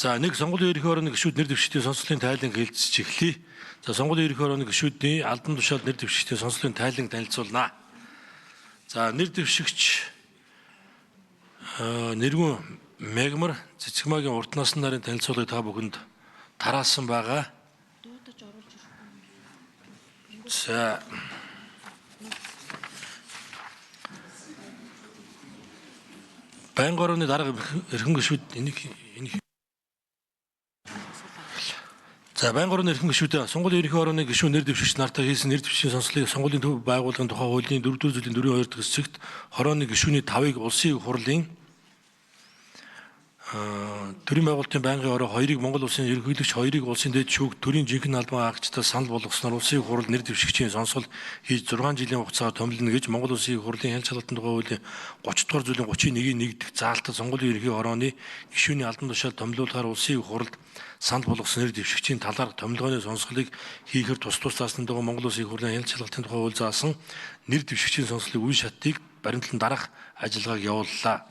За нэг сонгуулийн ерөнхий орооны гишүүд нэр дэвшигчдийн сонслын тайлан хэлэлцэж эхлэе. За сонгуулийн ерөнхий орооны гишүүдийн албан тушаал нэр дэвшигчдийн сонслын тайлан танилцуулнаа. За нэр дэвшигч нэргүүн Мегмар Цэцгмагийн урт насны нарын танилцуулгыг та бүхэнд тараасан байгаа. За байнгын орооны дарга эрхэм гишүүд За байнгын орооны эрхэм гишүүд сонгуулийн ерөнхий орооны гишүүн нэр дэвшигч нартай хийсэн нэр дэвшигчийн сонслыг сонгуулийн төв байгууллагын тухай хуулийн 4-р зүйлийн 4-2 дахь хэсэгт хорооны гишүүний 5-ыг улсын их хурлын төрийн байгуулалтын байнгын ороо 2-ыг Монгол улсын ерөнхийлөгч 2-ыг улсын дэд шүүгт төрийн жинхэнэ албан хаагчдаас санал болгосноор улсын их хурл нэр дэвшигчийн сонсол хийж 6 жилийн хугацаа томилно гэж Монгол улсын их хурлын хяналт шалгалтын тухай хуулийн 30 дугаар зүйлийн 31-ийг дэх заалтад сонгуулийн ерөнхий орооны гишүүний албан тушаал томилуулахаар улсын их хурлд санал болгосон нэр дэвшигчийн талаар томилгооны сонсголыг хийхээр тус заасны дагуу Монгол улсын их хурлын хяналт шалгалтын тухай хууль заасан нэр дэвшигчийн сонслын үе шатыг баримтлан дарах ажиллагааг явууллаа.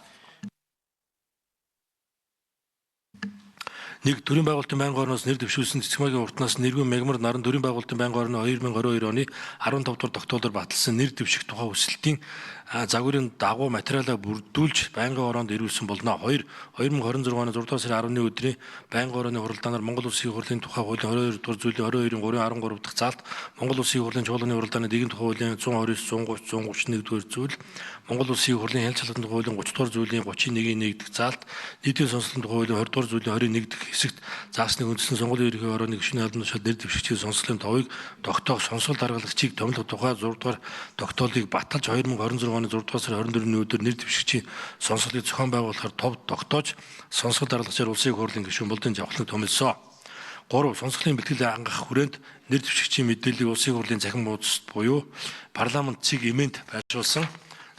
Нэг төрийн байгуулалтын байнгын орноос нэр дэвшүүлсэн Цэцгмагийн уртнаас нэргүүн Мегмар наран төрийн байгуулалтын байнгын орны 2022 оны 15 дугаар тогтоолоор баталсан нэр дэвших тухай хүсэлтийн загварын дагуу материалаа бүрдүүлж байнгын ороонд ирүүлсэн болно. 2026 оны 6 дугаар сарын 10-ны өдрийн байнгын орооны хуралдаанаар Монгол улсын их хурлын тухай хуулийн 22 дугаар зүйлийн 22-ийн 3-13 дахь заалт Монгол улсын их хурлын чуулганы хуралдааны дээгүүр тухай хуулийн 129, 130, 131 дугаар зүйл Монгол улсын их хурлын хяналт шалгалтын тухай хуулийн 30 дугаар зүйлийн 31-ийн 1 дахь заалт нийтийн сонслын тухай хуулийн 20 дугаар зүйлийн 21 дахь хэсэгт заасныг үндэслэн сонгуулийн ерөнхий орооны гишүүний албан тушаал нэр дэвшигчийн сонслын товыг тогтоох сонсол даргалагчийг томилох тухай 6 дугаар тогтоолыг баталж 2026 оны 6 дугаар сарын 24-ний өдөр нэр дэвшигчийн сонслыг зохион байгуулахаар тов тогтоож сонсол даргалагчаар улсын их хурлын гишүүн болдын жавхлаг томилсон. 3. Сонсголын бэлтгэл хангах хүрээнд нэр дэвшигчийн мэдээллийг улсын их хурлын цахим хуудасд буюу парламент цэг эмээнд байршуулсан.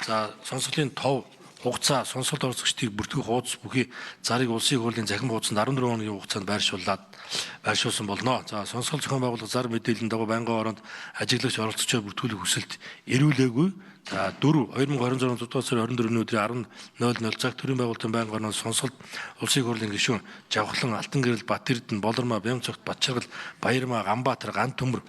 За сонсголын тов хугацаа сонсголд оролцогчдыг бүртгэх хуудас бүхий зарыг улсын их хурлын цахим хуудасанд 14 хоногийн хугацаанд байршуулсан болно. За сонсгол зохион байгуулах зар мэдээллийн дагуу байнгын ороонд ажиглагч оролцогчдод бүртгүүлэх хүсэлт эрүүлээгүй. За 4. 2026 оны 6 дугаар сарын 24-ний өдрийн 10:00 цаг төрийн байгуулалтын байнгын ороонд сонсголд улсын их хурлын гишүүн Жавхлан, Алтан гэрэл, Бат Эрдэнэ, Болормоо, Бямцогт, Батчаргал, Баярмаа, Ганбаатар, Ган Төмөр,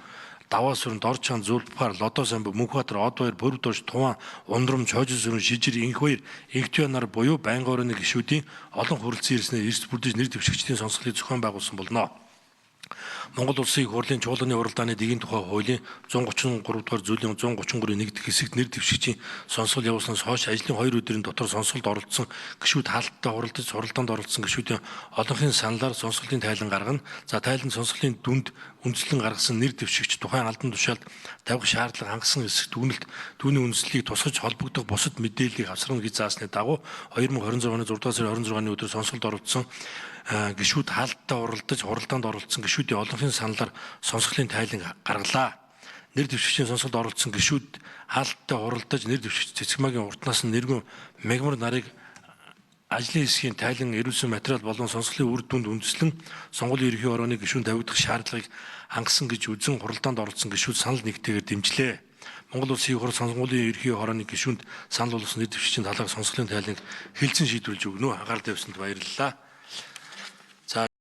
Даваасүрэн, Дорчаан, Зүлбухаар, Лодоо самб, Мөнхбаатар, Одбаяр, Бөрөвдөөш, Туван, Ундрам, Чойжсүрэн, Шижир, Инхбаяр, Инхтуян нар буюу байнгын орооны гишүүдийн олон хурлцсан ирснээр эрс бүрдэж нэр дэвшигчдийн сонсголыг зохион байгуулсан болно. Монгол улсын их хурлын чуулганы хуралдааны дэгийн тухай хуулийн 133 дугаар зүйлийн 133-ийн 1 дахь хэсэгт нэр дэвшигчийн сонсгол явуулснаас хойш ажлын 2 өдрийн дотор сонсголд оролцсон гишүүд хаалттай хуралдаанд оролцсон гишүүдийн олонхын саналаар сонсголын тайлан гаргана. За тайлан сонсголын дүнд үндэслэн гаргасан нэр дэвшигч тухайн албан тушаалд тавих шаардлага хангасан хэсэгт дүгнэлт түүний үндэслэлийг тусгаж холбогдох бусад мэдээллийг авсарна гэж заасны дагуу 2026 оны 6 дугаар сарын 26-ны өдөр сонсголд оролцсон гишүүд хаалттай хуралдаанд оролцсон гишүүдийн олонхын саналаар сонсголын тайлан гаргалаа. Нэр дэвшигчийн сонсголд оролцсон гишүүд хаалттай хуралдаж нэр дэвшигч Цэцгмагийн уртнаас нь нэргүүн Мегмар нарыг ажлын хэсгийн тайлан ирүүлсэн материал болон сонсголын үр дүнд үндэслэн сонгуулийн ерөнхий орооны гишүүн тавигдах шаардлагыг хангасан гэж үзэн хуралдаанд оролцсон гишүүд санал нэгтэйгээр дэмжлээ. Монгол улсын их хурл сонгуулийн ерөнхий орооны гишүүнд санал болгосон нэр дэвшигчийн талаарх сонсголын тайланг хэлцэн шийдвэрлэж өгнө. Анхаарал тавьсанд баярлалаа.